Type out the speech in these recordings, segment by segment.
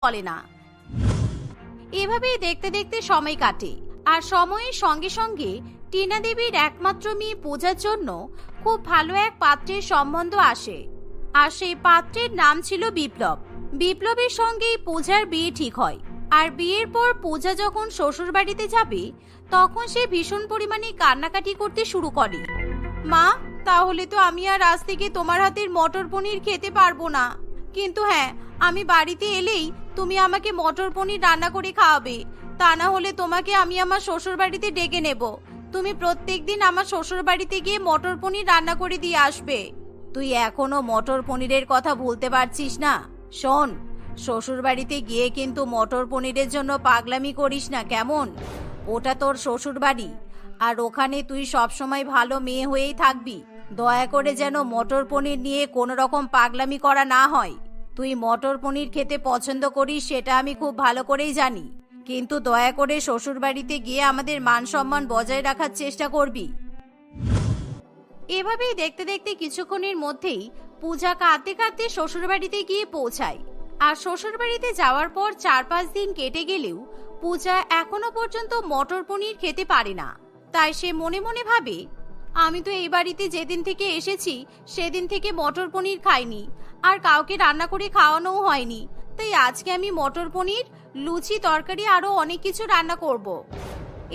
বলে না। এভাবেই দেখতে দেখতে সময় কাটে, আর সময়ের সঙ্গে সঙ্গে টিনা দেবীর একমাত্র মেয়ে পূজার জন্য খুব ভালো এক পাত্রের সম্বন্ধ আসে। আর সেই পাত্রের নাম ছিল বিপ্লব। বিপ্লবের সঙ্গেই পূজার বিয়ে ঠিক হয়। আর বিয়ের পর পূজা যখন শ্বশুর বাড়িতে যাবে তখন সে ভীষণ পরিমাণে কান্নাকাটি করতে শুরু করে। মা, তাহলে তো আমি আর আজ থেকে তোমার হাতের মটর পনির খেতে পারবো না। কিন্তু হ্যাঁ, আমি বাড়িতে এলেই তুমি আমাকে মটর পনির রান্না করে খাওয়াবে। তা না হলে তোমাকে আমি আমার শ্বশুর বাড়িতে ডেকে নেব। তুমি প্রত্যেকদিন আমার শ্বশুর বাড়িতে গিয়ে মটর পনির রান্না করে দিয়ে আসবে। তুই এখনো মটর পনিরের কথা ভুলতে পারছিস না? শোন, শ্বশুর বাড়িতে গিয়ে কিন্তু মটর পনিরের জন্য পাগলামি করিস না, কেমন? ওটা তোর শ্বশুর বাড়ি, আর ওখানে তুই সবসময় ভালো মেয়ে হয়েই থাকবি। দয়া করে যেন মটর পনির নিয়ে কোনো রকম পাগলামি করা না হয়। তুই মটর পনির খেতে পছন্দ করিস সেটা আমি খুব ভালো করেই জানি, কিন্তু দয়া করে শ্বশুর বাড়িতে গিয়ে আমাদের মান সম্মান বজায় রাখার চেষ্টা করবি। এভাবেই দেখতে দেখতে কিছুক্ষণের মধ্যেই পূজা কাঁদতে কাঁদতে শ্বশুর বাড়িতে গিয়ে পৌঁছায়। আর শ্বশুর বাড়িতে যাওয়ার পর 4-5 দিন কেটে গেলেও পূজা এখনো পর্যন্ত মটর পনির খেতে পারে না। তাই সে মনে মনে ভাবে, আমি তো এই বাড়িতে যেদিন থেকে এসেছি সেদিন থেকে মটর পনির খাইনি, আর কাউকে রান্না করে খাওয়ানোও হয়নি। তাই আজকে আমি মটর পনির, লুচি, তরকারি আরো অনেক কিছু রান্না করব।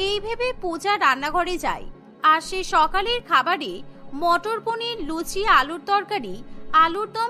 এই ভেবে পূজা রান্নাঘরে যায়। আর সে সকালের খাবারে মটর পনির, লুচি, আলুর তরকারি, আলুর দম